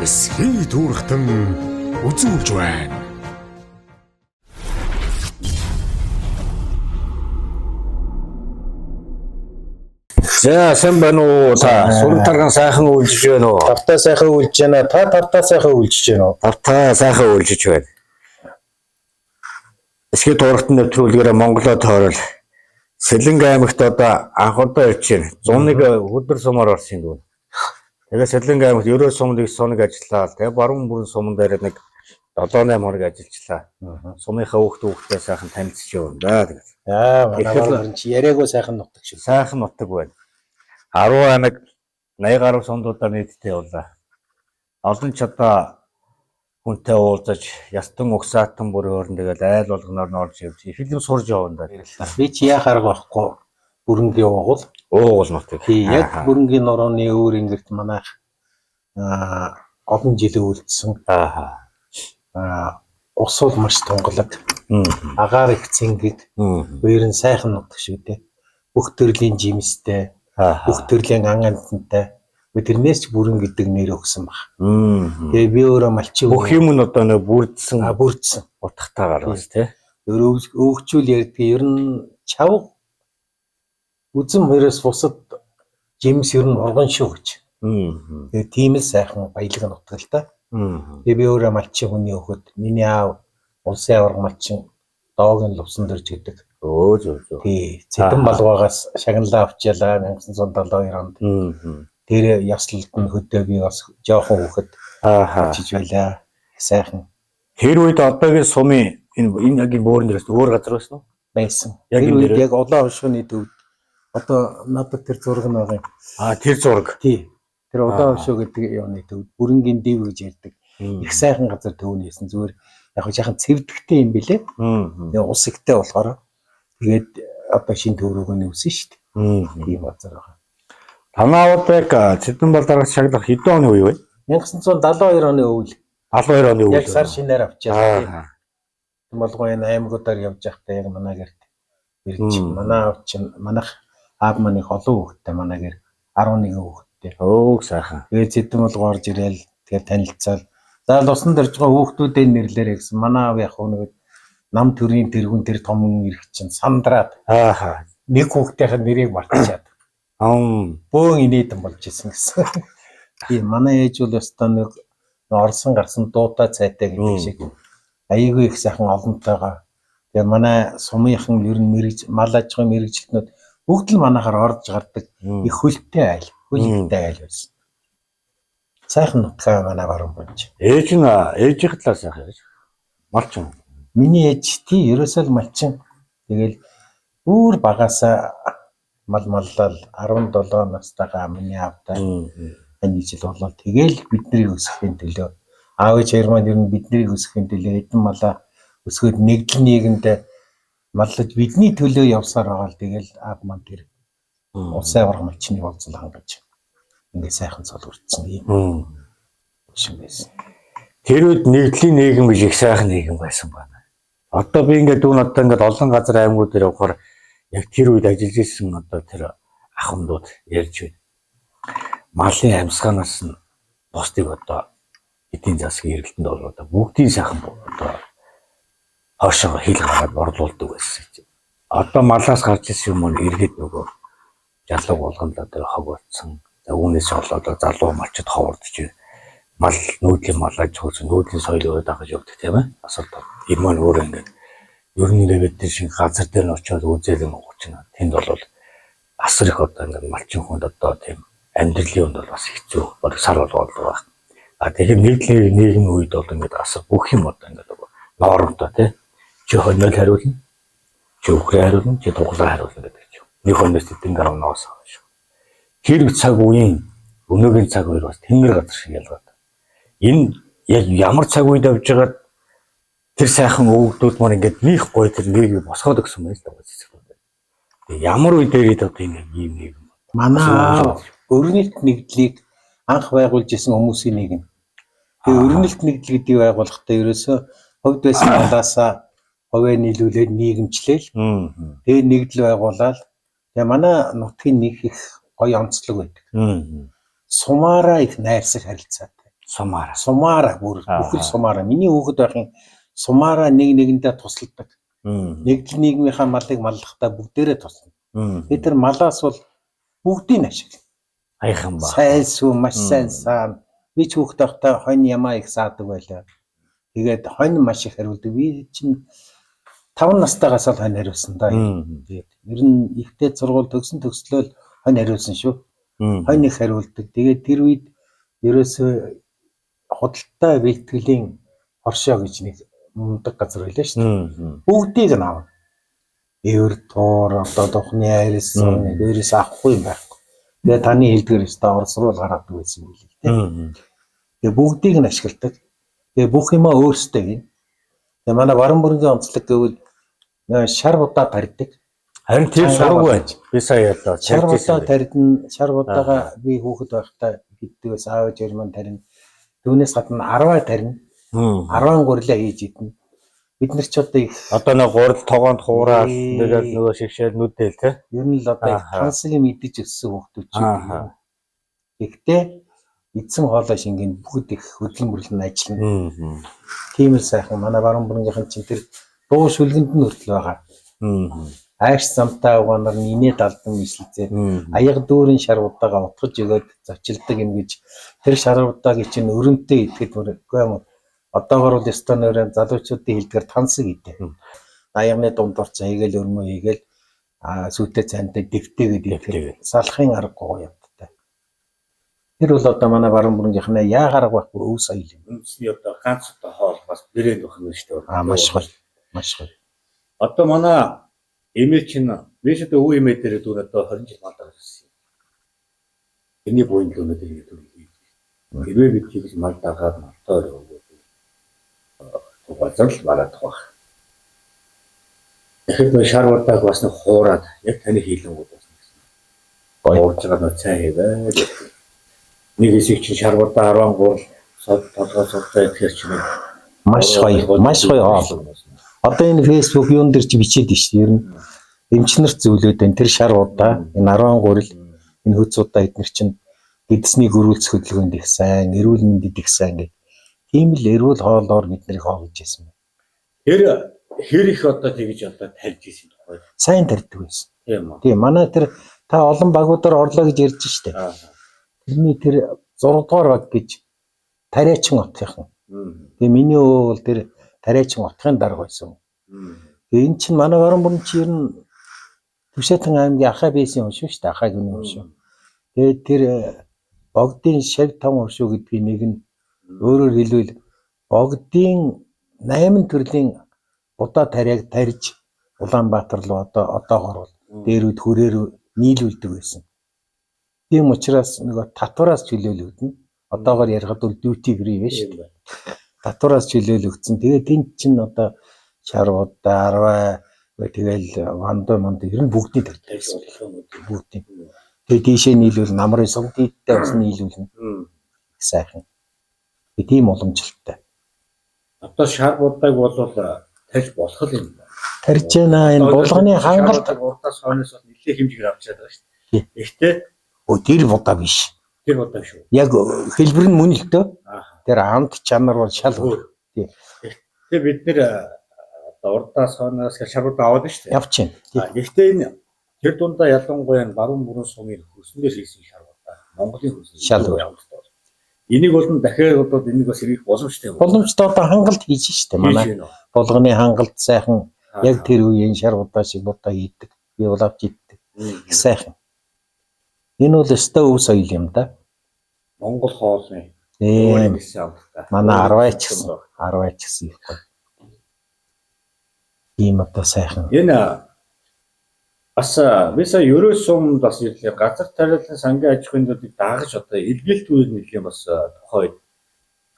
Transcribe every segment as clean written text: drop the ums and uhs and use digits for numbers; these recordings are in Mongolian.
Эсхий түүрхтэн үзүүлж байна. За сайн байна уу? Та сүрэн тарган сайхан үйлжиж байна уу? Тавтаа сайхан үйлжиж байна. Та тавтаа сайхан үйлжиж байна уу? Тавтаа сайхан үйлжиж байна. Эсхий дуурхтан нэвтрүүлгээрээ Монголоо тойрол Сэлэнг аймагт одоо анх удаа ирж байна. 101 өдөр сумаар орсон юм дүү. Тэгээ Сэлэнг аймагт ерөө сумын соног ажиллаа. Тэгээ баруун бүрэн суман дээр нэг 7-8 хоног ажиллажлаа. Сумынхаа хүүхдээ сайхан танилцж явна да. Манай чи яриагөө сайхан нутаг шүү. Сайхан нутаг байна. 10 аймаг 80 гаруй сумдуудаар нийтдээ явлаа. Олон ч одоо хүнтэй уулзаж, ястан угсаатан бүр өөрн тэгэл айл болгоноор нь орж явж, фильм сурж явна да. Би чи яхаар байхгүй бүрэнгийн уугуул. Уугуул нутаг. Яг бүрэнгийн нурууны өөр ингэрт манайх олон жил үлдсэн. Ус бол маш тунгалаг. Агаар их цэнгэг. Хоёр нь сайхан нутаг шүү дээ. Бүх төрлийн жимстэй, бүх төрлийн ан амьтантай. Тэрнээс ч бүрэн гэдэг нэр өгсөн баг. Тэгээ би өөрөө малчин бүх юм нь одоо нөө бүрдсэн утгатаагаар бас тий. Өөгчүүл ярьдаг ер нь чав үзэн хоёроос бусад жимс ер нь оргон шүү гэж. Тэгээ тийм л сайхан баялаг нутаг л та. Тэгээ би өөрөө малчин хүний хөхөд миний аав улсын аварга малчин доогийн лувсан дэрж гэдэг. Зөө. Тий, Цэдэн балгаагаас шагналаа авчаалаа 1972 онд. Тэр яслалд нь хөдөө би бас жоохон хөхөд очиж байлаа. Сайхан. Тэр үед одоогийн сумын энэ яг бөөрн дээрээс өөр газар байсан уу? Байсан. Яг энэ яг улаан хошгооны төвд одоо надад тэр зураг нь байгаа юм. Тэр зураг. Тий. Тэр улаан хошгоо гэдэг юуны төвд бүрэнгийн дэв гэж ярьдаг. Их сайхан газар төвнэсэн зүгээр яг жоохон цэвдэгтэй юм билэ. Ус ихтэй болохоор тэгээд одоо шинэ төв рүүгээ нөвсөн шүү дээ. Тийм газар байгаа. Танаа яг Цэдэн балдаргаас шагнах хэдэн оны үе вэ? 1972 оны өвөл. 72 оны өвөл. Яг сар шинээр авчаа. Болгоо энэ аймагуудаар явж байхдаа яг манай гэрт ирж манай аав чинь манайх аав маань их олон хүүхэдтэй манай гэр 11 хүүхэдтэй. Сайхан. Тэгээд Цэдэн болгоо орж ирээл тэгээд танилцал. За лусан дэрж байгаа хүүхдүүдээ нэрлээрэй гэсэн. Манай аав яг нэг нам төрийн тэргүүн тэр том ирэх чинь сандраад. Нэг хүүхдийн нэрийг мартчихад. Бөөн инээдэн болж исэн гэсэн. Тийм манай ээж бол өстой нэг орсон гарсан дуутай цайтай гэдэг шиг аягүй их сайхан олонтойгоо. Тэгээ манай сумынхан ер нь мал аж ахуйн мэрэгчлэтнүүд бүгд л манайхаар орж гардаг их хөлтэй айл байсан. Сайхан нутгаа манай баруун бонж. Ээжийн талаас яах вэ? Малчин. Миний ээж тий ерөөсөө л малчин. Тэгэл бүр багасаа маллал 17 настайгаа миний аавтай энэ жил болол тэгэл биднийг өсгөхийн төлөө аав ээж хоёр маань ер нь биднийг өсгөхийн төлөө эдэн малаа өсгөөд нэгдэл нийгэмдээ маллаж бидний төлөө явсаар байгаа л тэгэл аав маань тэр улсын аварга малчны болцол хангаж ингээ сайхан цолгордсон юм шиг байсан. Тэр үед нэгдлийн нийгэм биш их сайхан нийгэм байсан байна. Одоо би ингээд дүү надад ингээд олон газар аймагуд дээр явахаар яг тэр үед ажиллаж ирсэн одоо тэр ахмадууд ярьж байна. Малын амьсгаанаас нь бусдыг одоо эдийн засгийн эргэлтэнд бол одоо бүгдийн сайхан одоо хоошоо хил гараад борлуулдаг байсан чинь. Одоо малаас гарч ирсэн юм эргээд нөгөө жалуу болгонд одоо хог болцсон. За үүнээс болоод залуу малчд ховордож мал нүүдлийн мал аж ахуйн нүүдлийн соёлыг дагаж явдаг тийм ээ. Асуулт. Энэ маань өөрөө ингээд ер нь бид шиг газар дээр нь очиод үзээлэн уучна. Тэнд бол асар их одоо ингээд малчин хүнд одоо тийм амьдралын хүнд бол бас хэцүү. Баг сар болгоод байгаа. Тэгэхээр нэгдлийн нийгмийн үед бол ингээд асар бүх юм одоо ингээд ноормтой тий. Чи хоньол хариулна. Чи үхрээ хариулна. Чи туглаа хариулна гэдэг чинь. Нэг хоньоос тэдэн гарав ноос байгаа шүү. Тэр цаг үеийн өнөөгийн цаг үеэр бас тэнгэр газар шиг ялгаад. Энэ яг ямар цаг үед авж байгаа тэр сайхан өвгдүүд маань ингээд нөх гой тэр нэрийг босгоод өгсөн байж л байгаа. Ямар үе дээр одоо энэ юм нэг манай өрнөлт нэгдлийг анх байгуулж исэн хүмүүсийн нийгэм. Тэгээ өрнөлт нэгдэл гэдгийг байгуулахдаа ерөөсөө хувьд байсан талаасаа хувиа нийлүүлээд нийгэмчлээл. Тэгээ нэгдэл байгуулаад тэгээ манай нутгийн нэг их гоё онцлог байдаг. Сумаараа их найрсаг харилцаатай. Сумаараа бүр бүхэл сумаараа. Миний хүүхэд байхын сумаараа нэг нэгэндээ тусалдаг. Нэгдэл нийгмийнхаа малыг маллахдаа бүгдээрээ туслана. Тэр малаас бол бүгдийг ашиглана. Аяхан ба. Сайн сүү маш сайн саана. Би ч хүүхэд байхдаа хонь ямаа их саадаг байлаа. Тэгээд хонь маш их хариулдаг. Би чинь 5 настайгаас л хонь хариулсан да. Тэгээд ер нь ихтэй сургууль төгслөөл хонь хариулсан шүү. Хонь их хариулдаг. Тэгээд тэр үед ерөөсөө худалдаа бэлтгэлийн хоршоо гэж нэг мундаг газар байлаа шүү дээ. Бүгдийг нь авна. Эвэр туур одоо духны айрс өөрөөс авахгүй юм байхгүй. Тэгээ таны хэлдгэр өстө орсрол гараад байсан юм билээ тийм. Тэгээ бүгдийг нь ашигладаг. Тэгээ бүх юмаа өөрсдөө гин. Тэгээ манай баруун бүргийн онцлог гэвэл шар удаа тарьдаг. Харин тэр сураг байж. Би сая ядаа. Шар удаа тарьдна. Шар удаага би хүүхэд байхдаа бидгээс аав ээж маань тарьна. Түүнээс гадна 10 тарьна. 10 гурлаа хийж идэнэ. Бид нар ч одоо их одоо нэг гурал тогоонд хуураад тэгээд нөгөө шигшээл нүдэл тий. Ер нь л одоо тансыг мэдэж өссөн хүмүүс ч юм. Гэхдээ эзэн хоолой шингийн бүгд их хөдөлмөрлөн ажиллана. Тийм л сайхан манай баруун бүргийнхэн чинь тэр дуу шүлгэнд нь хүртэл байгаа. Айш замтай угаанаар инээд алдан мислэлцээ. Аяга дүүрэн шар удаага утгаж өгөөд зочилдог юм гэж тэр шар удаагийн чинь өрөмтэй идэхэд үгүй юм. Одоогор бол стандарт залуучуудын хэлдгээр тансаг идэв. Аягны дунд орцсон хийгээл өрмөө хийгээл сүйтэй цаантай дэвтэйгээд идэв. Салахын аргагүй явдтай. Тэр бол одоо манай баруун бүргийнхнээ яагаар байхгүй өв соёл юм. Үндэсний одоо ганц одоо хоол бас брэнд байх юм шүү дээ. Маш гоё. Маш гоё. Одоо манай эмээ чинь вэшэд өв эмээ дээр дүүр одоо 20 жил малдаа гэсэн юм. Эний буйн л өнөдөө ингэ дүүр. Хэрвээ бид тийгс малдаагаад мартаа базар л мараад байх. Тэгэхээр шар удааг бас нэг хуураад яг таны хийлэнгүүд бас гэсэн. Уурж байгаа нь цай хийвээ. Нэг хэсэг чинь шар удаа 13 сод толгой содтой ихэр чинь маш гоё хоол. Одоо энэ Facebook юун дээр чи бичээд ш. Ер нь эмчнэр зөвлөд энэ тэр шар удаа энэ 13 энэ хөц удаа эднэр чинь эдсний гөрүүлц хөдөлгөөнд их сайн, эрүүл мэндэд их сайн гэх. Тийм л эрүүл хоолоор бид нарыг хоолж байсан. Хэр их одоо тэгж одоо тарьж исэн тухай. Сайн тарьдаг байсан. Тийм үү. Тийм манай тэр та олон багуудаар орлоо гэж ярьж штэ. Тэрний тэр 6 дугаар баг гэж тариачин отынхан. Тэгээ миний өвөө бол тэр тариачин отхын дарга байсан. Тэгээ эн чинь манай баруун бүрэн чи ер нь Төвшатан аймгийн Ахай байсан юм шүү дээ. Ахай гүний юм шүү. Тэгээ тэр богдын шав том уршуу гэдгийг нэг нь өөрөөр хэлбэл богдын 8 төрлийн удаа тариаг тарьж Улаанбаатар руу одоогоор бол дээрүүд хүрээр нийлүүлдэг байсан. Тийм учраас нөгөө татвараас чөлөөлөгдөн. Одоогоор ярихад бол duty free биш. Татвараас чөлөөлөгдсөн. Тэгээ тэнд чинь одоо шар удаа 10 тэгэл вандо ер нь бүгдийг тарьсан. Бүгдийг. Тэгээ тийшээ нийлүүл намрын сугдийдтэй бас нийлүүлнэ. Сайхан. Тийм уламжлалтай. Одоо шар удааг бол тарьж болох юм байна. Тарьж байна. Энэ булганы хангалт урдаас хойноос бол нэлээд хэмжээгээр авч чаддаг шүү дээ. Гэхдээ тэр удаа биш. Тэр удаа шүү. Яг хэлбэр нь мөн л дөө. Тэр амт чанар бол шал өөр. Тэгээ бид нэр урдаас хойноос шар удаа аваад шүү дээ. Явж байна. Гэхдээ энэ тэр дундаа ялангуяа баруун бүрэн сумын хөрснөөр хийсэн шар удаа. Монголын хөрснөөр шал өөр. Энийг бол дахиад одоо энийг бас ирэх боломжтой. Боломжтой одоо хангалт хийж штэ манай. Булганы хангалт сайхан яг тэр үеийн шар удаа шиг будаа хийдэг. Би бол авч иддэг. Их сайхан. Энэ бол өстой өв соёл юм да. Монгол хоолны. Манай 10 ч гэсэн их гоё. Ийм одоо сайхан. Энэ бас виса ерөөс сум бас ирлээ газар тариалан сангийн аж ахуйн зүйлийг даагаж одоо илгээлтүүд нэлийн бас тухайд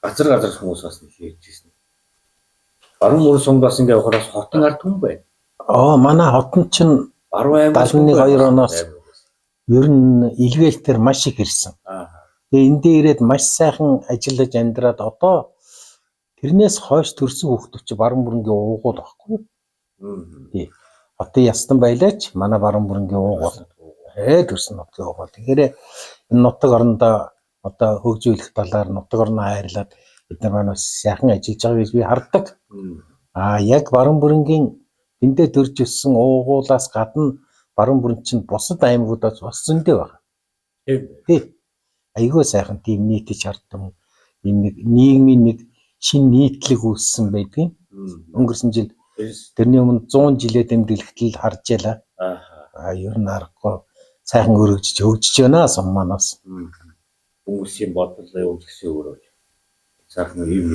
газар хүмүүс бас нэлээд иржсэн. Баруун бүрэн сум бас ингээ ухраас хотын ард түмэн байна. Манай хотон чинь 71-2 оноос ер нь илгээлтээр маш их ирсэн. Тэгээ энд дээр ирээд маш сайхан ажиллаж амьдраад одоо тэрнээс хойш төрсэн хүүхдүүд чи баруун бүрэнгийн уугуул байхгүй юу? Тий. Хотын ястан байлаач манай баруун бүрэнгийн уугуул. Төрсэн нутгийн уугуул. Тэгэхээр энэ нутаг орондоо одоо хөгжүүлэх талаар нутаг орноо хайрлаад бид нар маань сайхан ажиллаж байгаа гэж би хардаг. Яг баруун бүрэнгийн тэндээ төрж өссөн уугуулаас гадна баруун бүрэн чинь бусад аймагуудаас бас зөндөө байна. Тийм. Айгүй сайхан тийм нийтэж хардсан нэг нийгмийн нэг шин нийтлэг үүссэн байдгийн. Өнгөрсөн жил тэрний өмнө 100 жилээ тэмдэглэлтэл харж ялаа. Ер нь аргагүй сайхан өргөжж хөгжиж байна сум манаас. Хүмүүсийн бодол юу гэсэн өөрөө сайхан юм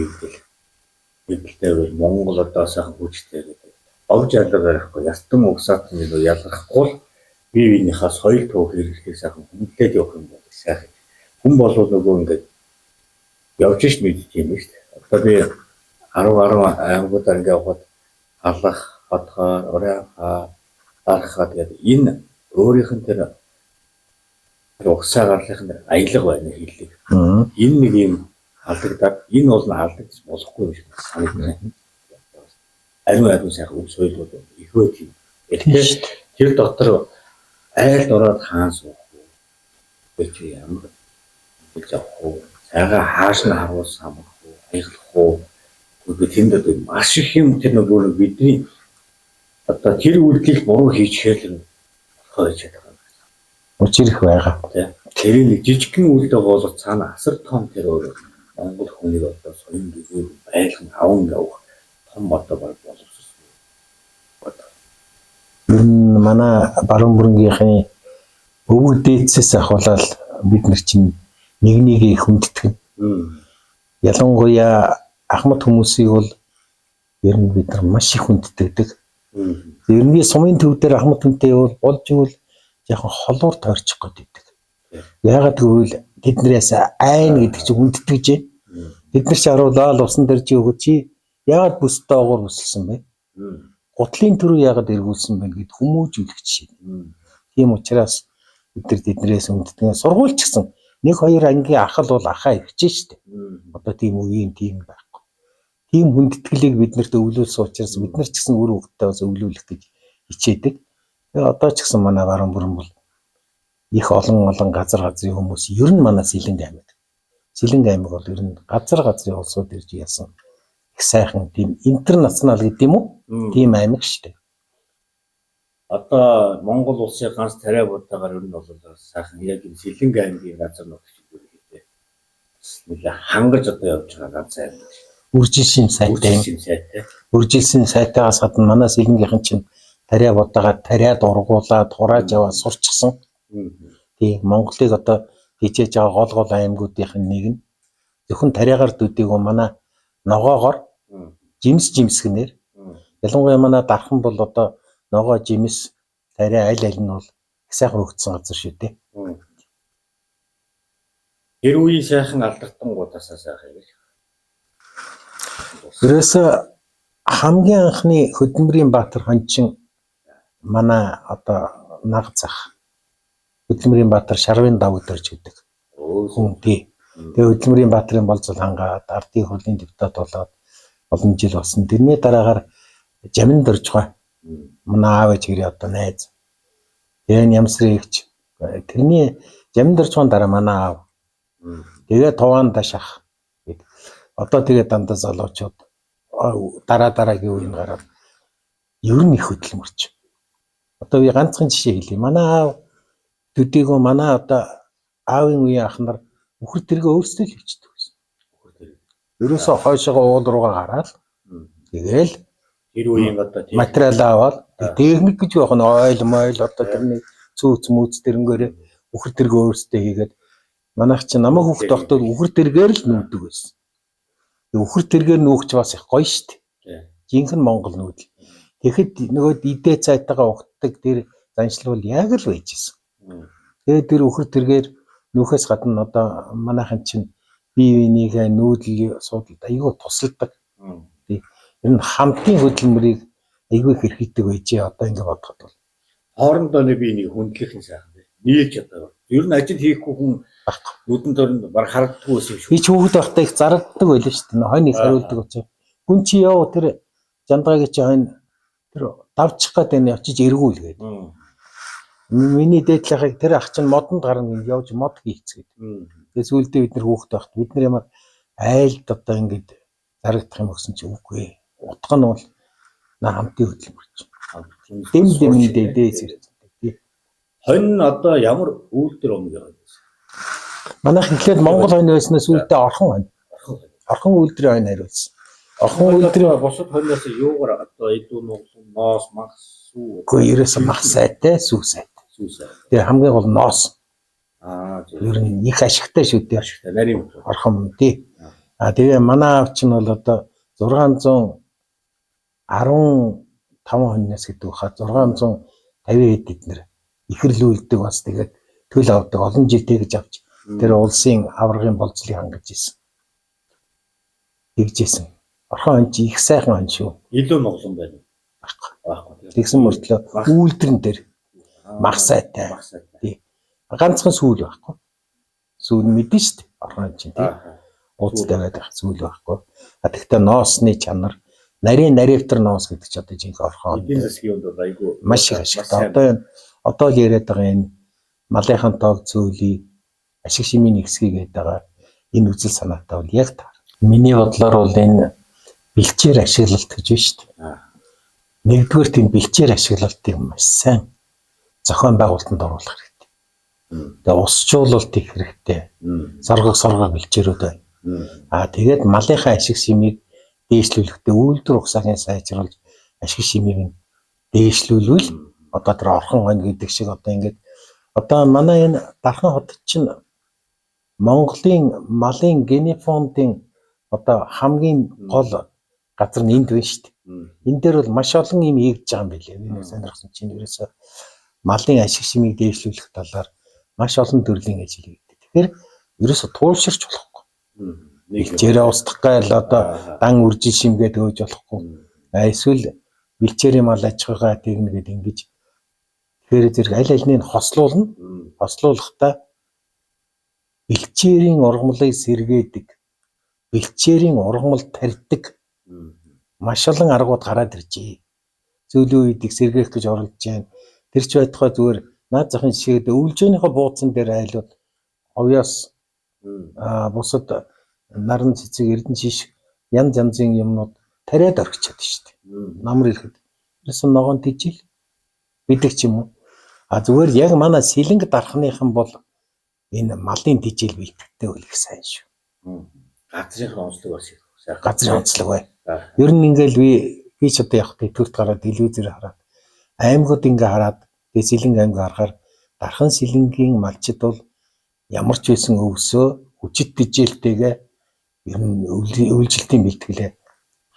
нэгдэл бол Монгол одоо сайхан хүчтэй гэдэг. Овж алга барихгүй ястан угсаат нь ялгахгүй бие биенийхээ соёл түүх хэрэглэхийг сайхан хүндлээд явах юм бол сайхан. Хүн болов нөгөө ингээд явж ш мэдчих юм шүү дээ. Одоо би 10 аймагуудаар ингээд явхад алах, бодхоор, урайхаа, дарахаа гэдэг энэ өөрийнх нь тэр угсаа гарлахын аялга байна хэллэг. Энэ нэг юм алдагдаад энэ бол алдагдаж болохгүй юм шиг санагдана. Ариун сайхан үг соёлууд их байт юм. Тэгэхээр тэр дотор айлд ороод хаан суух уу? Чи ямар гэж авах уу? Цайгаа хааш нь харуулсан хамах уу? Аялах уу? Гэхдээ тэнд маш их юм тэр нөгөө бидний одоо тэр үйлдэл буруу хийчихэл хойж чадах. Учир их байгаа. Тэр нэг жижигхэн үйлдэл болоод цаана асар том тэр өөр Монгол хүнийг одоо соёлын дэвээр байлган аван явах том одоо боловсрол. Ер нь манай баруун бүрнгийнхээ өвөг дээдсээс ахуулаад бид нар чинь нэг нэгээ хүнддэг. Ялангуяа ахмад хүмүүсийг бол ер нь бид нар маш их хүнддэг. Ерний сумын төв дээр ахмад хүнтэй бол болж игэл яхан холуур тойрчих гээд идэг. Яагаад гэвэл тэднээс айн гэдэг чинь хүнддэг гэж. Бид нар ч харуулаад усан дээр чи өгч чи яагаад бүстэй огор бүсэлсэн бэ? Гутлын төрөө яагаад эргүүлсэн бэ гэд хүмүүжүүлэх жишээ. Тийм учраас бид нар тэднээс хүнддэг. Сургууль ч гэсэн 1-2 ангийн ахал бол ахаа ивчээ шүү дээ. Одоо тийм үеийн тийм байхгүй. Тийм хүндэтгэлийг биднэрт өвлүүлсэн учраас бид нар ч гэсэн үр хөвгтөө бас өвлүүлэх гэж хичээдэг. Тэгээ одоо ч гэсэн манай баруун бүрэн бол их олон газрын хүмүүс ер нь манай Сэлэнг аймаг. Сэлэнг аймаг бол ер нь газрын улсууд ирж яасан их сайхан тийм интернационал гэдэг юм уу? Тийм аймаг шүү дээ. Одоо Монгол улсын ганц тариа будаагаар ер нь бол сайхан яг энэ Сэлэнг аймгийн газар нутагч гэдэг. Нэлээ хангаж одоо явж байгаа ганц аймаг. Үржилшин сайтай. Үржилшин сайтаагаас гадна манай Сэлэнгийнхэн чинь тариа будаагаар тариад ургуулад хурааж яваа сурчсан. Тийм Монголыг одоо хичээж байгаа гол аймагуудын нэг нь зөвхөн тариагаар дүүдэг манай ногоогоор жимс гэнээр. Ялангуяа манай дархан бол одоо ногоо жимс тариа аль нь бол сайхан хөгжсөн газар шүү дээ. Тэр үеийн сайхан алдартангуудаас сайхан гэж. Ерөөсө хамгийн анхны Хөдөлмөрийн Баатар хончин манай одоо наг зах Хөдөлмөрийн Баатар Шарвын давуу дөрж гэдэг. Хүн тий. Тэгээ Хөдөлмөрийн Баатарын болцол хангаад ардын хурлын депутат болоод олон жил болсон. Тэрний дараагаар Жамин Дөржгой манай аав ээж хэрэг одоо найз. Тэгээ Ямсрэгч тэрний Жамин Дөржгойн дараа манай аав. Тэгээ Туваан Дашах. Одоо тэгээ дандаа залуучууд дараагийн үеийн гараад ер нь их хөдөлмөрч. Одоо би ганцхан жишээ хэлье. Манай аав төдийгөө манай одоо аавын үеийн ах нар үхэр тэргээ өөрсдөө л хийчихдэг байсан. Ерөөсөө хойшоо уул руугаа гараад тэгээл тэр үеийн одоо материал аваад техник гэж байх нь ойл одоо тэрний цөөц мүүц тэрнгээрээ үхэр тэргээ өөрсдөө хийгээд манайх чи намайг хүүхд байхдаа үхэр тэргээр л нүүдэг байсан. Үхэр тэргээр нүүгч бас их гоё шүү дээ. Жинхэнэ Монгол нүүдэл. Тэгэхэд нөгөө идэ цайтайгаа ухтдаг тэр заншил бол яг л байжсэн. Тэгээд тэр үхэр тэргээр нүүхээс гадна одоо манайхан чинь бие биенийхээ нүүдэл судалд айгүй тусалдаг. Ер нь хамтын хөдөлмөрийг айгүй хэрхийдэг байжээ одоо ингэ бодоход бол. Хоорондоо би нэг хүндлэх нь сайхан байна. Нийлж одоо ер нь ажил хийхгүй хүн нүдэн дөрөнд баг харагддаг байсан шүү. Би ч хүүхэд байхдаа их зарагддаг байлаа шүү дээ. Хойныг хариулдаг учраас. Хүн чи яв тэр жандгагийн чи хойно тэр давчих гээд энэ очиж эргүүлгээд. Миний дээдлахыг тэр ах чинь модонд гарна явж мод хийцгээд. Тэгээс үлдээ бид нар хүүхэд байхад бид нар ямар айлд одоо ингэж зарагдах юм гэсэн чи үгүй. Утга нь бол хамтын хөдөлмөрч. Дэм дээс ирсэн. Хонь нь одоо ямар үйлдэл омг яваад байсан. Манайх эхлээд Монгол хонь байснаас үүдээ орхон хонь. Орхон үйлдвэрийн хонь хариулсан. Орхон үйлдвэрийн бусад хоньоос юугаар одоо эдүү нуглан ноос мах сүү. Үгүй ерөөсөө мах сайтай сүү сайтай. Тэгээ хамгийн гол ноос. Ер нь их ашигтай шүү дээ. Ашигтай нарийн орхон тий. Тэгээ манай аав чинь бол одоо 615 хоньноос гэдэг хаа 650 хэд эднэр ихрлүүлдэг бас тэгээд төл авдаг олон жил тэгж авч тэр улсын аврагын болцлыг хангаж исэн. Тэгжсэн. Орхон хонь чи их сайхан хонь шүү. Илүү ноглон байна. Баггүй. Тэгсэн мөртлөө үйлдвэрн дээр мах сайтай. Тий. Ганцхан сүүл байхгүй. Сүүл мэдэн шүү дээ. Орхон чинь тий. Ууцтай байдаг сүүл байхгүй. Тэгтээ ноосны чанар нарийн наривтар ноос гэдэг чинь одоо жинхэнэ орхон. Эдийн засгийн өнд айгүй маш их ашигтай. Одоо л яриад байгаа энэ малынхан тоог цөөлий ашиг шимийн нэгсгий гэдэг байгаа энэ үзэл санаатай бол яг таар. Миний бодлоор бол энэ бэлчээр ашиглалт гэж байна шүү дээ. Нэгдүгээр тийм бэлчээр ашиглалтыг маш сайн зохион байгуулалтанд оруулах хэрэгтэй. Тэгээ усчлуулалт их хэрэгтэй. Соргог бэлчээрүүд байна. Тэгээд малынхаа ашиг шимийг дээшлүүлэхдээ үйлдвэр ухсаахын сайжруулж ашиг шимийг дээшлүүлвэл одоо тэр орхон хонь гэдэг шиг одоо ингээд одоо манай энэ Дархан хотод чинь Монголын малын генефондын одоо хамгийн гол газар нь энд байна шүү дээ. Энэ дээр бол маш олон юм хийгдэж байгаа юм билээ. Энэ сонирхсан чинь ерөөсөө малын ашиг шимийг дээшлүүлэх талаар маш олон төрлийн ажил хийгддэг. Тэгэхээр ерөөсөө туулширч болохгүй. Бэлчээрээ устгах гайл одоо дан үржил шимгээд өгж болохгүй. Эсвэл бэлчээрийн мал аж ахуйгаа тэгнэгээд ингэж тэгэхээр зэрэг аль альнийг хослуулна. Хослуулахдаа бэлчээрийн ургамлыг сэргээдэг, бэлчээрийн ургамал тарьдаг маш олон аргууд гараад иржээ. Зөөлөн үедийг сэргээх гэж оролдож байна. Тэр ч байтугай зүгээр наад захын жишээд өвлжөөнийхөө бууцсан дээр айлууд овёос бусад наран цэцэг эрдэн шиш янз янзын юмнууд тариад орчиход шүү дээ. Намар ирэхэд ерөөсөн ногоон тижил бидэг ч юм уу. Зүгээр яг манай сэлэнг дарахныхан бол энэ малын тижил бэлтгэдэг үл их сайн шүү. Газрын онцлог бас их сайн. Газрын онцлог бай. Ер нь ингээл би ч одоо явах төрт гараад телевизээр хараад аймагуд ингээ хараад тэгээ сэлэнг аймаг харахаар дархан сэлэнгийн малчид бол ямар ч байсан өвсөө хүчит тижээлтэйгээ ер нь үйлчлэлтийн бэлтгэлээ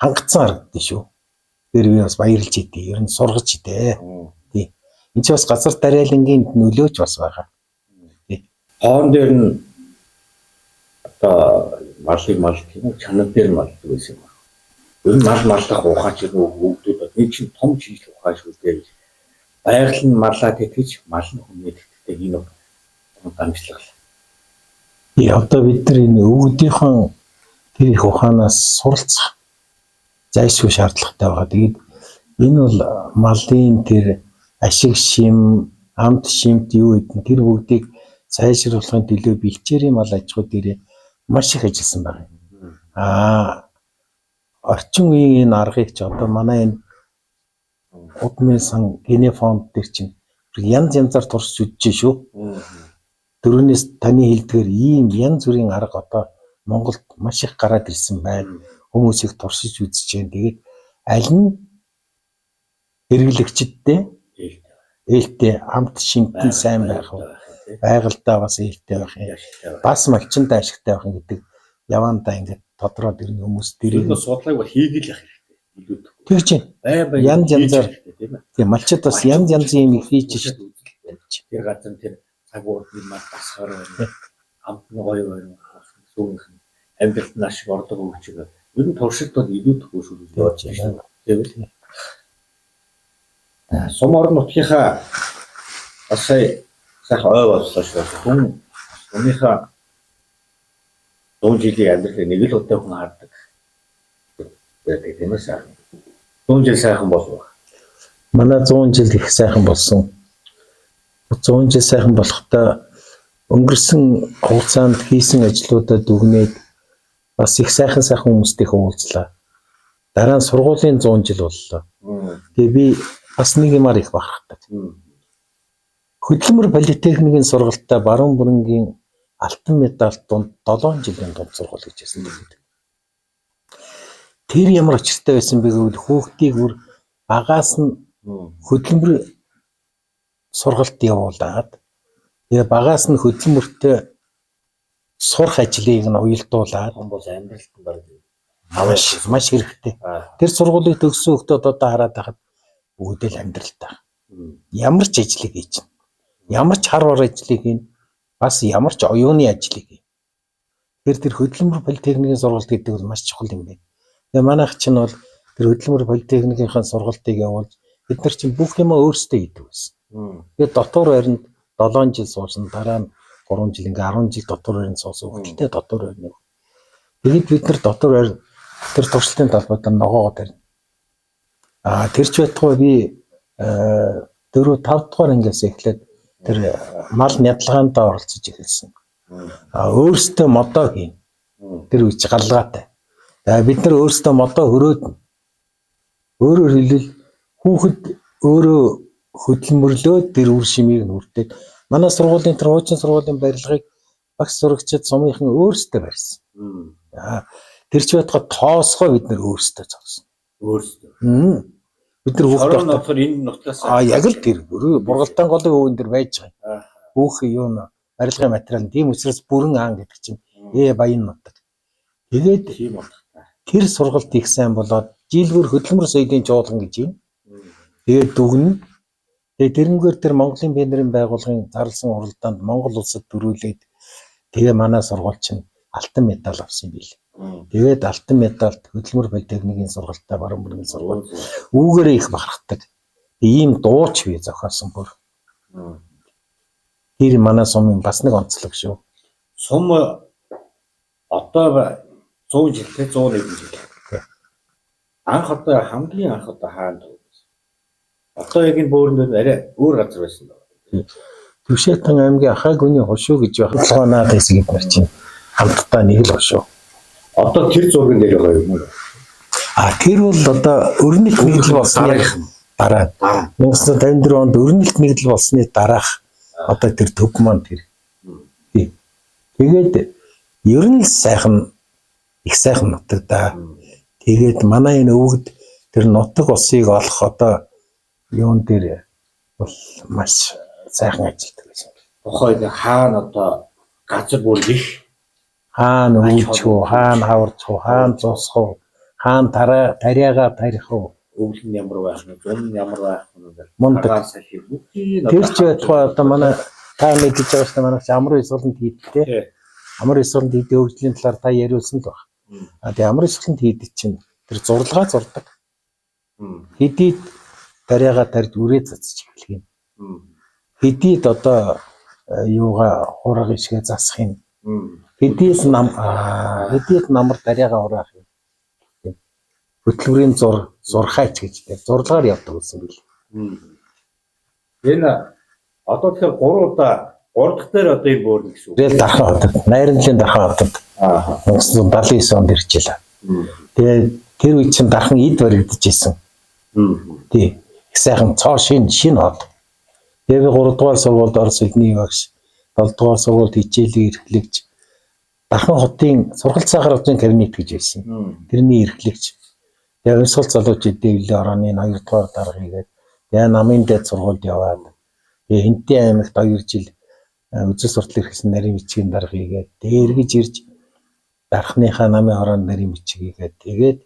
хангацсан харагдсан шүү. Тэр би бас баярлж идэв. Ер нь сургаж идэв. Тий. Энд ч бас газар тариалангийн нөлөөч бас байгаа. Тий. Хоон дээр нь одоо малыг тийм чанар дээр малдаг байсан юм байна. Ер нь маллах ухаач хүүхдүүд энэ чинь том чиглэл ухааш үлдээ. Байгаль нь марлаа тэтгэж мал нь хүмүүд тэтгэдэг энэ дамжлал. Тий. Одоо бид нар энэ өвгдийнхэн тэр их ухаанаас суралцах зайлшгүй шаардлагатай байгаа. Тэгээд энэ бол малын тэр ашиг шим, амт шимт юу гэдэг тэр бүгдийг сайжруулахын төлөө бэлчээрийн мал аж ахуй дээр маш их ажилласан байна. Орчин үеийн энэ аргыг ч одоо манай энэ удмын сан генефонд дээр чинь янз янзаар туршиж үзэж шүү. Дөрөвнөөс таны хэлдгээр ийм янз бүрийн арга одоо Монголд маш их гараад ирсэн байна. Хүмүүс их туршиж үзэж байна. Тэгээд аль нь хэрэглэгчдтэй ээлтэй амт шинтэн сайн байх вэ? Байгальдаа бас ээлтэй байх юм. Бас малчинтай ашигтай байх гэдэг явандаа ингээд тодорхой дэрний хүмүүс дэрийг судлааг бол хийгээл явах хэрэгтэй. Илүүд. Тэгж байна. Янз янзаар тийм малчид бас янз янзын юм хийж шүү дээ. Тэр газар тэр цаг уурын мал басгаар байна. Амт нь гоё байна. Сүүнх амьдралд нааш орлого өгч байгаа. Ер нь туршилт бол илүүд хөшүүлж байна. Тэгвэл сум орон нутгийнхаа бас сайхан ой боллоо шүү. Хүн өмнөхөө 100 жилийн амьдралыг нэг л удаа хүн хардаг. Тэгээд тийм ээ. 100 жил сайхан болов. Манай 100 жил их сайхан болсон. 100 жил сайхан болохтой өнгөрсөн хугацаанд хийсэн ажлуудаа дүгнээд бас их сайхан хүмүүстэйг уулзлаа. Дараа нь сургуулийн 100 жил боллоо. Тэгээ би бас нэг юмар их бахархдаг. Хөдөлмөр политехникийн сургалтад баруун бүрэнгийн алтан медаль дунд 7 жилийн дунд сургууль гэж хэлсэн байдаг. Тэр ямар очиртай байсан бэ гэвэл хүүхдийг бүр багаас нь хөдөлмөр сургалт явуулаад тэгээ багаас нь хөдөлмөртөө сурах ажлыг нь уялдуулаад бол амьдралд нь баг маш хэрэгтэй. Тэр сургуулийг төгссөн хүүхдүүд одоо хараад байхад бүгд л амьдралтай. Ямар ч ажлыг хийж чинь. Ямар ч хар ор ажлыг хийн, бас ямар ч оюуны ажлыг хийн. Тэр хөдөлмөр политехникийн сургалт гэдэг бол маш чухал юм байна. Тэгээ манайх чинь бол тэр хөдөлмөр политехникийн сургалтыг явуулж бид нар чинь бүх юмаа өөрсдөө хийдэг байсан. Тэгээд дотор байранд 7 жил суусан, дараа нь 3 жил ингээ 10 жил дотор байранд суусан. Гэхдээ дотор байрны. Тэгээд бид нар дотор байр тэр туршилтын талбайд ногоогоо тарина. Тэр ч байтугай би 4 5 дугаар ангиас эхлээд тэр мал нядлагаанд оролцож эхэлсэн. Өөрсдөө модоо хийн. Тэр үеч галгаатай. Бид нар өөрсдөө модоо хөрөөднө. Өөрөөр хэлбэл хүүхэд өөрөө хөдөлмөрлөөд тэр үр шимийг нүртээд манай сургуулийн тэр хуучин сургуулийн барилгыг багш сурагчид сумынхан өөрсдөө барьсан. Тэр ч байтугай тоосгоо бид нар өөрсдөө зогсон. Өөрсдөө. Бид нар хүүхдүүд нутгаар энэ нутгаас яг л тэр бургалтан голын өвөн дээр байж байгаа. Бүх юу н барилгын материал тийм учраас бүрэн аан гэдэг чинь баян нутаг. Тэгээд тэр сургалт их сайн болоод жилбэр хөдөлмөр соёлын жуулган гэж юм. Тэгээд дүгнэн. Тэгээд тэрнгээр тэр Монголын бэнэрийн байгууллагын зарласан уралдаанд Монгол улсад дөрүүлээд тэгээ манай сургууль чинь алтан медаль авсан юм билээ. Тэгээд алтан медальд хөдөлмөр политехникийн сургалтад баруун бүрийн сургууль үүгээрээ их бахархдаг. Ийм дууч бий зохиосон бүр. Тэр манай сумын бас нэг онцлог шүү. Сум одоо 100 жилтэй 101 жил. Анх одоо хамгийн анх одоо хаана байсан? Одоо яг энэ бөөрөнд арай өөр газар байсан байна. Түшээтэн аймгийн Ахайгүний хошуу гэж байна. Наад хэсэг эднэр чинь хамтдаа нэг л хошуу. Одоо тэр зургийн дээр байгаа юм уу? Тэр бол одоо өрнөлт нэгдэл болсны дараа 1954 онд өрнөлт нэгдэл болсны дараах одоо тэр төв маань тэр. Тэгээд ер нь сайхан их сайхан нутаг да. Тэгээд манай энэ өвгд тэр нутаг усыг олох одоо юун дээр бол маш сайхан ажилладаг байсан. Тухайд хаана одоо газар бүр их хаана өвчөө, хаана хаварцуу, хаана зусхуу, хаана тариагаа тарихуу, өвлөн ямар байх нь, зун ямар байх нь мундаг. Тэр ч байтугай одоо манай та мэдж байгаа шүү дээ, манай амар исгууланд хийдтэй. Амар исгууланд хийдэг өвчлийн талаар та яриулсан л баг. Тэгээ амар исгууланд хийдэг чинь тэр зурлагаа зурдаг. Хэдийд тариагаа тарьж үрээ цацж эхлэх юм. Хэдийд одоо юугаа хураг ишгээ засах юм. Хэдийд намар тариагаа ураах юм. Хөтөлбөрийн зурхайч гэж тэр зурлагаар явдаг гэсэн бил. Энэ одоо тэгэхээр 3 дахь дээр одоо энэ бөөрн гэсэн үг. Тэгэл дархан хотод, Найрамдлын дархан хотод 1979 онд ирчихлээ. Тэгээ тэр үед чинь дархан эд баригдаж ирсэн. Тий. Их сайхан цоо шин хот. Тэгээ би 3 дугаар сургуульд орос хэлний багш, 7 дугаар сургуульд хичээлийг эрхлэгч дархан хотын сургалт сахар авчийн кабинет гэж байсан. Тэрний эрхлэгч. Тэгээ өсгөл залуучууд дэвлээ орооны 2 дугаар дарга хийгээд тэгээ намын дэд сургуульд яваад тэгээ Хинтээ аймагт 2 жил үзэл суртал эрхэлсэн нарийн бичгийн дарга хийгээд тэгээ эргэж ирж дархныхаа намын хороонд нарийн бичиг хийгээд тэгээд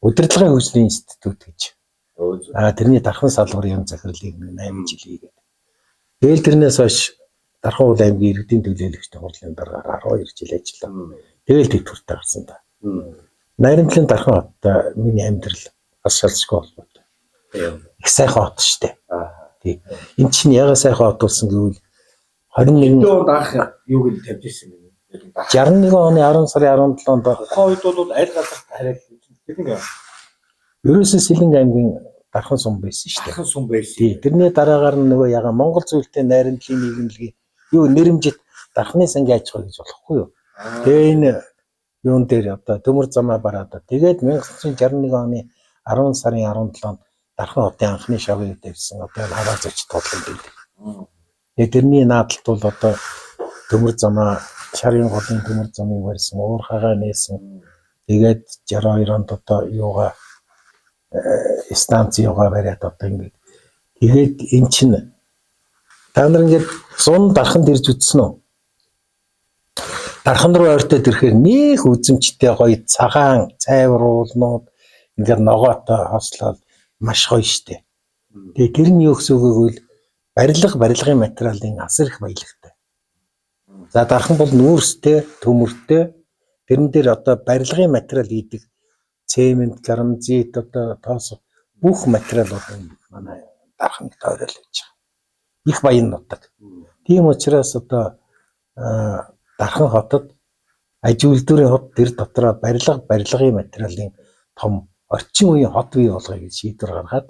удирдлагын хөгжлийн институт гэж тэрний дархан салбарын захирлыг 8 жил хийгээд тэгэл тэрнээс хойш Дархан уул аймгийн иргэдийн төлөөлөгчдийн хурлын дараагаар 12 жил ажиллаа. Тэгэл тэтгэвртэй гарсан да. Найрамдлын дархан хоттой миний амьдрал бас шалшгүй холбоотой. Их сайхан хот штэ. Тий. Энд чинь яга сайхан хот болсон гэвэл 21 онд анх юу гэж тавьж ирсэн юм. 61 оны 10 сарын 17-нд тухайн үед бол аль газарт хараад тийм юм. Ерөөсөө Сэлэнг аймгийн дархан сум байсан шүү дээ. Дархан сум байсан. Тий. Тэрний дараагаар нь нөгөө яга Монгол зүйлтэй найрамдлын нийгэмлэгийн юу нэрэмжит дархны сангийн аж ахуй гэж болохгүй юу? Тэгээ энэ юун дээр одоо төмөр замаа бараад тэгээд 1961 оны 10 сарын 17-нд дархан хотын анхны шавыг тавьсан одоо хараа зочд тоглоом байдаг. Тэгээд тэрний наадалт бол одоо төмөр замаа шарын голын төмөр замыг барьсан, уурхагаа нээсэн. Тэгээд 62 онд одоо юугаа станц юугаа бариад одоо ингэ. Тэгээд эн чинь та нар ингэ 100 дарханд ирж үтсэн үү? Дархан руу ойртоод ирэхээр нэг үзэмжтэй гоё цагаан цайвар уулнууд ингээд ногоотой хослол маш гоё штэ. Тэгээ тэр нь юу гэсэн үг гэвэл барилгын материалын асар их баялагтай. За дархан бол нүүрстэй, төмөртэй тэрэн дээр одоо барилгын материал хийдэг цемент, керамзит одоо тоос бүх материалууд манай дарханд тойрол байж байгаа. Их баян нутаг. Тийм учраас одоо дархан хотод аж үйлдвэрийн хот тэр дотроо барилгын материалын том орчин үеийн хот бий болгоё гэж шийдвэр гаргаад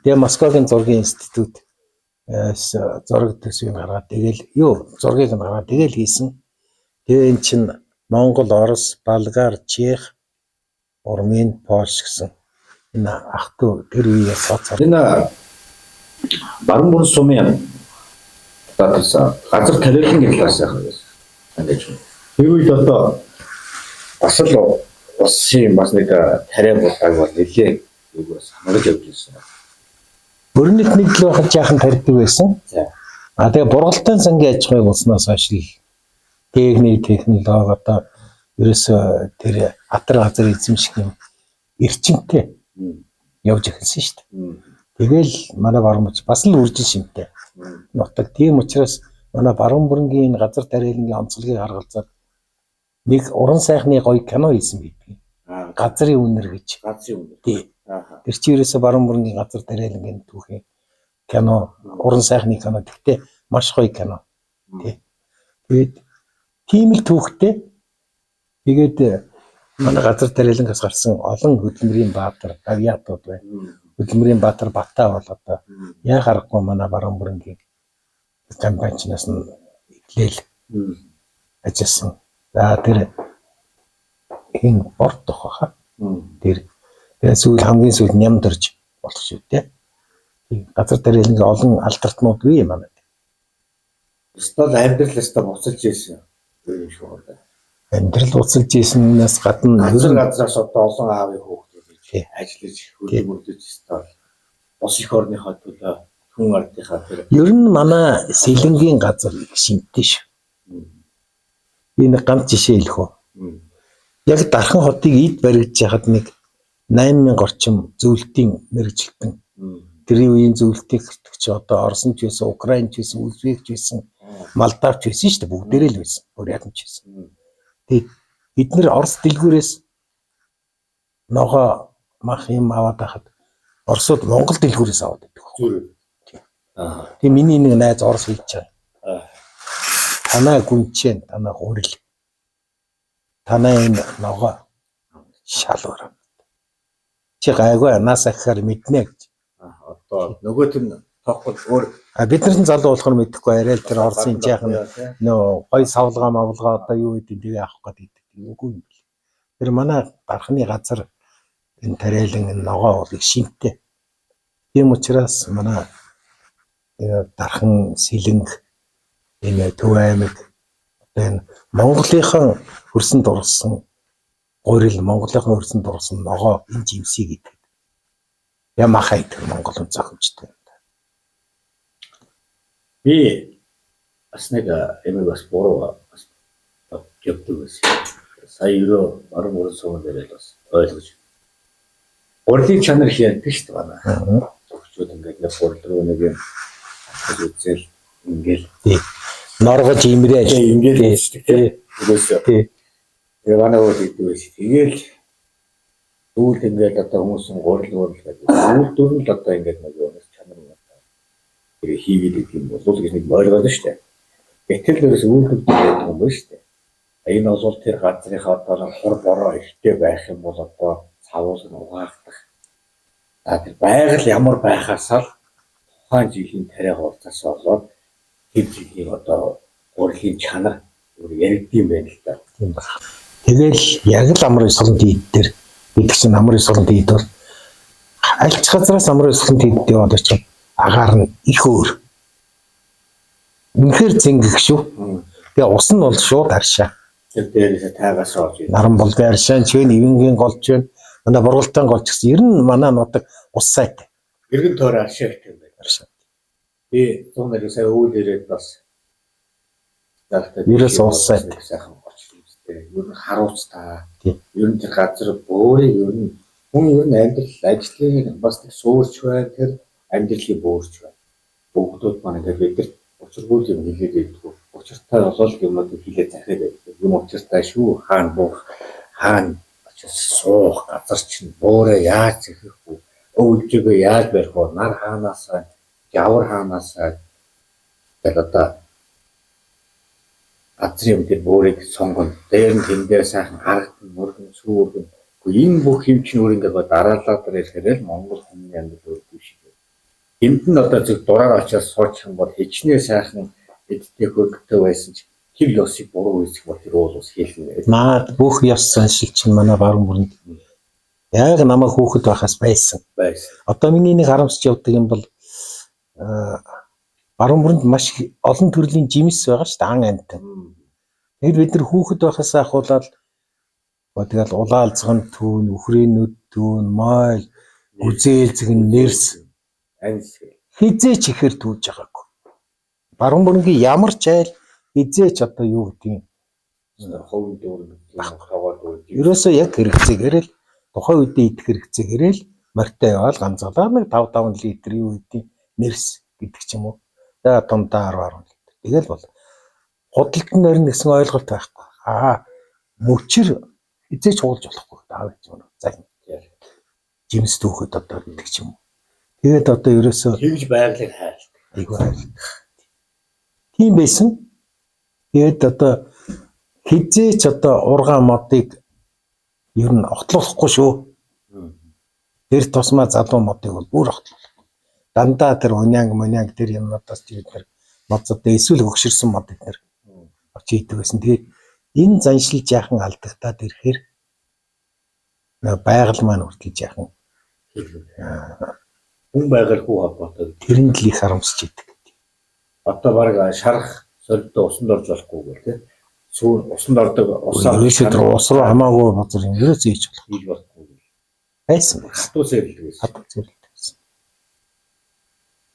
тэгээ Москвагийн зургийн институт зураг төсвийг гаргаад тэгэл зургийг нь гаргаад тэгэл хийсэн. Тэгээ эн чинь Монгол, Орос, Болгар, Чех, Урмын, Польш гэсэн энэ ах トゥ тэр үеэс цацаар энэ баруун бүрэн сумын газар тариалан талаас яах вэ? Ингэж. Тэр үед одоо бас л улсын бас нэг тариа болгааг бол нэлээ юугаас хамгаалж явж ирсэн. Бүрнэт нэг л байхад жаахан тарьдаг байсан. Тэгээ бургалтын сангийн аж ахуй болсноос хойш л технологи одоо ерөөсөө тэр хатар газар эзэмших юм эрчимтэй явж эхэлсэн шүү дээ. Тэгэл манай баруун бүч бас л үржил шимтэй нутаг. Тийм учраас манай баруун бүрэнгийн газар тариалангийн онцлогийг харгалзаад нэг уран сайхны гоё кино хийсэн байдаг. Газрын үнэр гэж. Тий. Тэр чи ерөөсө баруун бүрэнгийн газар тариалангийн түүхийн кино, уран сайхны кино. Гэхдээ маш гоё кино. Тий. Тэгээд тийм л түүхтэй. Тэгээд манай газар тариалангаас гарсан олон хөдөлмөрийн баатар, авиатууд байна. Хөдөлмөрийн баатар Батаа бол одоо яа харахгүй манай баруун бүрэнгийн компаниас нь итлээл ажилласан. За тэр энэ борт тохоо. Тэр хамгийн сүүл ням дөрж болох шүү дээ. Газар тариалангийн олон алдартнууд бий манай. Стол амьдралстаа буцалж ийсэн. Амьдрал буцалж ийснээс гадна газраас одоо олон аавын хүүхдүүд ажиллаж хөлбөмбөдөж стол бос их орныхоо төлөө хүн ардынхаа тэр ер нь манай сэлэнгийн газар их шинтэй шүү. Би нэг ганц жишээ хэлэх үү. Яг дархан хотыг эд баригдаж яхад нэг 8000 орчим зөвлөлтийн мэрэгжилтэн тэрийн үеийн зөвлөлтийг хэрэгч одоо Оросч байсан, Украинч байсан, Узбекч байсан, Молдавч байсан шүү дээ. Бүгдээрээ л байсан. Бурятч байсан. Тэгээд бид нэр Орос дэлгүүрээс ногоо мах юм аваад байхад Оросууд Монгол дэлгүүрээс аваад байдаг. Тийм миний нэг найз Орос хэлж байгаа. Танаа гүнчэн, танаа хурил. Танаа энэ ногоо шалвар. Чи гайгүй анаас ахаар мэднэ гэж. Одоо нөгөөт нь тоохгүй өөр бид нар нь залуу болохоор мэдэхгүй арай л тэр Оросын жаахан нөө гой савлгаа мавлгаа одоо юу гэдэг тэгээ авах гэдэг үгүй юм бэл. Тэр манай дархны газар энэ тариалан энэ ногоо бол их шинтэй. Тийм учраас манай дархан сэлэнг энэ Төв аймаг одоо энэ Монголынхан хөрсөнд орсон гурил Монголынхан хөрсөнд орсон ногоо энэ жимсий гэдэг. Ямахай тэр Монголын зохимжтой. Би бас нэг эмэг бас буруу явдаг байсан. Сая юу баруун бүрэн сумын дээр л бас ойлгож. Урлагийн чанар хийдэг шүү дээ манай. Зөвхөн ингээд нэг урал руу нэг юм үзэл ингээл норгож имрээ ингээл шүү дээ. Үгүйс. Манай өөр хийдэг байсан. Тэгээл дүүл ингээд одоо хүмүүс гурал гэдэг. Дүүл нь л одоо ингээд нэг юм чанар тэр хийгээд юм бол гэж нэг ойлгоод шүү дээ. Гэтэл ерөөс үйлдэл гэдэг юм байна шүү дээ. Энэ бол тэр газрынхаа одоо хур бороо ихтэй байх юм бол одоо цавуул нь угаагдах За тэр байгаль ямар байхаас л тухайн жилийн тариа хурцаас болоод тэр жилийн одоо урлагийн чанар яригдсан байна л да. Тийм байна. Тэгэл яг л амар ёслон дийд дээр гэдэг чинь амар ёслон дийд бол аль ч газраас амар ёслон дийд яваад очих агаар нь их өөр. Үнэхээр зингэх шүү. Тэгээ ус нь бол шууд харшаа. Тэр дээрээс таагаас орж ирсэн. Наран болгийн харшаа ч вэ, ивэнгийн голч вэ, манай бургалтын голч гэсэн. Ер нь манай нутаг ус сайтай. Иргэн тойр аршаа гэх юм байна. Харшаа. Би 100 нарыг сая өвөл ирээд бас ерөөс ус сайтай. Сайхан болчихлоо үстэй. Ер нь харуулц та. Ер нь тэр газар бөөрийг ер нь хүн ер нь амьдрал ажлыг бас нэг суурч байна. Тэр амьдралыг бөөрч байна. Бүгдүүд маань ингээд бид учиргүй юм хэлээд байдгүй. Учиртай болол юмнууд хэлээд захиад байдаг. Юм учиртай шүү. Хаана буух, хаана очиж суух газар чинь бөөрэ яаж зэхэхгүй. Өвлжөөгөө яаж барих вэ? Нар хаанаасаа, явар хаанаасаа тэр одоо газрын тэр бөөрийг сонгоно. Дээр нь тэндээ сайхан харагдана, мөргөн, сүүргэн. Гэхдээ энэ бүх юм чинь өөр ингээд дараалаад ирэхээр л Монгол хүмүүний амьдрал өөрөөр шиг. Энд нь одоо зөв дураар очиж суучих юм бол хичнээн сайхан эдтэй хөргөтэй байсан ч тэр ёсыг буруу үүсэх бол тэр уул ус хэлнэ. Наад бүх ёс заншил чинь манай баруун бүрэнд яг намайг хүүхэд байхаас байсан. Одоо миний нэг харамсч явдаг юм бол баруун бүрэнд маш олон төрлийн жимс байгаа шүү дээ, ан амтан. Тэгэхээр бид нар хүүхэд байхаас ахуулаад тэгэл улаалзган түүн, үхрэнүүд түүн, мойл, үзээлзгэн, нэрс хизээч ихэр түүж байгаагүй. Баруун бүрэнгийн ямар ч айл хизээч одоо юу гэдгийг ховын дүүр хаваад үү. Ерөөсөө яг хэрэгцээгээр л тухайн үедээ идэх хэрэгцээгээр л морьтой яваал ганцлаа нэг 5 литр юу гэдгийг нэрс гэдэг ч юм уу. За томдоо 10 литр. Тэгэл бол худалд нь нэрнэ гэсэн ойлголт байхгүй. Мөчр хизээч уулж болохгүй даав гэж байна. За жимс түүхэд одоо гэдэг ч юм уу. Тэгээд одоо ерөөсөө тэгж байгалыг хайрлаа. Айгуу хайрлаа. Тийм байсан. Тэгээд одоо хизээч одоо ургаан модыг ер нь огтлуулахгүй шүү. Тэр тусмаа залуу модыг бол бүр огтлуулахгүй. Дандаа тэр унянг тэр юмнуудаас бид нар моцод эсвэл өгшөрсөн мод бид нар очиж идэг байсан. Тэгээд энэ заншил жаахан алдагтаад ирэхээр байгаль маань хүртэл жаахан хүн байгаль хүү холбоотой. Тэрэнд л их харамсч идэг. Одоо баг шарах солидо усанд орж болохгүй гэл тий. Сүүн усанд ордог усаа ерөөсөө ус руу хамаагүй базар ерөөсөө хийж болохгүй. Байсан. Хатуу сэрэлдэг байсан. Хатуу сэрэлдэг байсан.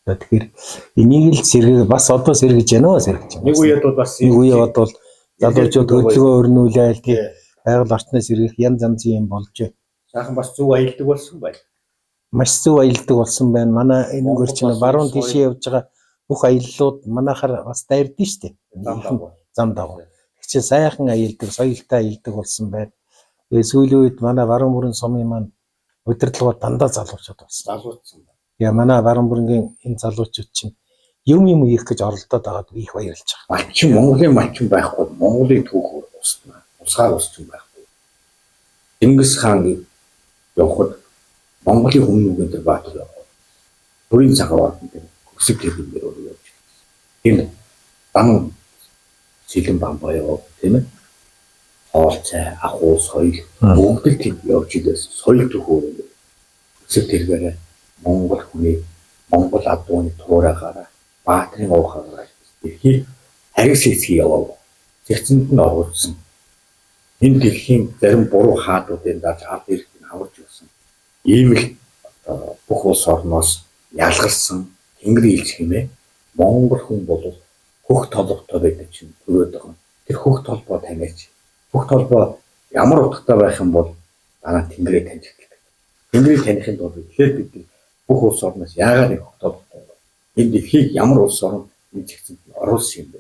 Тэгэхээр энийг л сэрэг бас одоо сэргэж байна уу сэргэж байна. Нэг үед бол бас нэг үед бол залуучууд хөдөлгөөн өрнүүлээл тий байгаль орчноос сэргэх янз янзын юм болж сайхан бас зөв аялдаг болсон байна. Маш зөв аялдаг болсон байна. Манай энэ гэрчнээ баруун тийшээ явж байгаа бүх аяллууд манайхаар бас дайрдсан шүү дээ. Зам дагуу. Тэгчээ сайхан аялдаг, соёлтой аялдаг болсон байна. Тэгээ сүүлийн үед манай баруун бүрэн сумын маань удирдлагууд дандаа залуучууд болсон. Залуучсан байна. Тэгээ манай баруун бүргийн энэ залуучууд чинь юм хийх гэж оролдоод байгаад би их баярлж байгаа. Малчин Монголын малчин байхгүй, Монголын түүх устна. Усгаар усчин байхгүй. Чингис хаан явхад Монголын хүмүүст тэр баатар яваа. Бүрийн цагаан дээр өсөг хэлбэр өөр явж. Энэ дан сэлэн бамбаяа тийм ээ. Хоолцай, ахуй, соёл бүгд л тийм явж идээс соёл төхөөрөмж. Өсөг тэргээр Монгол хүний Монгол адууны туурайгаараа баатрын уухаараа дэлхийн харис хэсгийг явав. Зэгцэнд нь оруулсан. Энэ дэлхийн зарим буруу хаадуудын дааж ард иргэдийг аварж өгсөн. Ийм л бүх улс орноос ялгарсан Тэнгэрийн элч хэмээн Монгол хүн бол хөх толготой байдаг чинь төрөөд байгаа. Тэр хөх толгой таниач. Хөх толгой ямар утгатай байх юм бол дараа Тэнгэрийг таньж эхэлдэг. Тэнгэрийг таних нь бол тэгэхээр бид бүх улс орноос яагаад нэг хөх толготой вэ? Энэ дэлхийг ямар улс орн энэ зэгцэнд оруулсан юм бэ?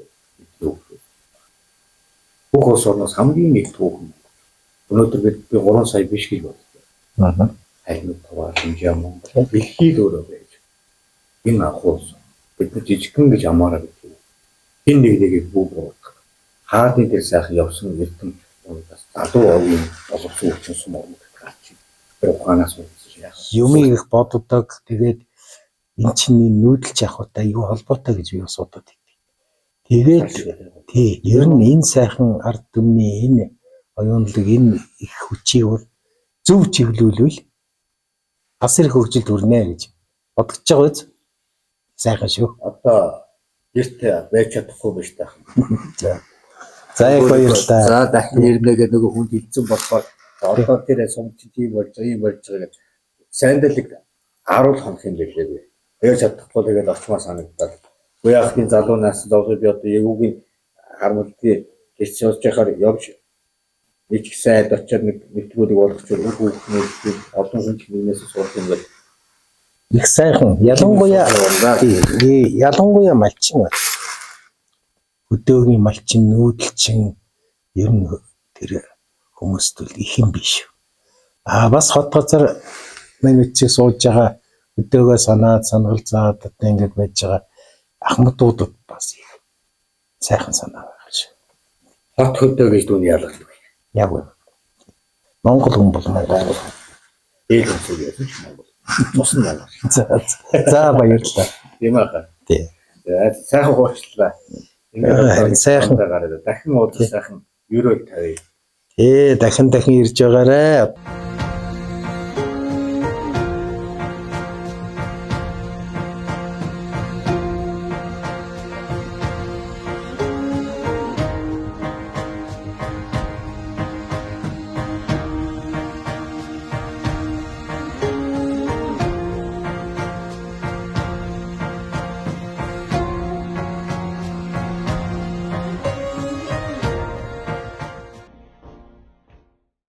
Бүх улс орноос хамгийн их түүхэн. Өнөөдөр бид 3 сая биш гэж бодлоо. Аймаг таваа хэмжээ Монгол дэлхийд өөрөө байж. Энэ ахуус бид жижигхэн гэж амаараа гэдэг. Энэ нэг бүү буудах. Хаадны дээр сайхан явсан эрдэм бас залуу овгийн боловсон хүчин сум орнод гарч. Тэр ухаанаас Юмыг их боддог. Тэгээд эн чинь нүүдэлж явахтай юу холбоотой гэж би бас бодод байдаг. Тэгээд тий ер нь энэ сайхан ард түмний энэ оюунлаг энэ их хүчийг бол зөв чиглүүлвэл бас их хөгжилд хүрнэ гэж бодож байгаа биз? Сайхан шүү. Одоо гэрт байж чадахгүй байж таа. За яг баярлалаа. За дахин ирнэгээ нөгөө хүнд хэлсэн болохоор одоо тэр сумч тийм болж байгаа юм болж байгаа гэж сайндалыг харуул хонх юм лээ би. Байж чадахгүй тэгээд очмоор санагдаад. Үе ахын залуунаас зовлоо би одоо ягуугийн харамлтыг гэрч явж байхаар явж нэг их сайд очиод нэг нэвтрүүлэг болгоч үг хүүхнүүд олон хүн нэгнээс сурах юм бол Их сайхан. Ялангуяа малчин байна. Өдөөгийн малчин нүүдэлчин ер нь тэр хүмүүст бол их юм биш. Бас хот газар минутчиг сууж байгаа өдөөгөө санаад сангалзаад одоо ингэж байж байгаа ахмадуудад бас их сайхан санаа байгаа шүү. хот хөдөө гэж дүүний ялгалдаг. Яг үнэ. Монгол хүн бол Монгол. Дээл хэсэг яасан ч Монгол. Тус нь ялгал. За баярлалаа. Тийм аа. Тий. Сайхан уучлаа. Сайхан гараад дахин уудах сайхан ерөөл тавья. Дахин ирж байгаарэ.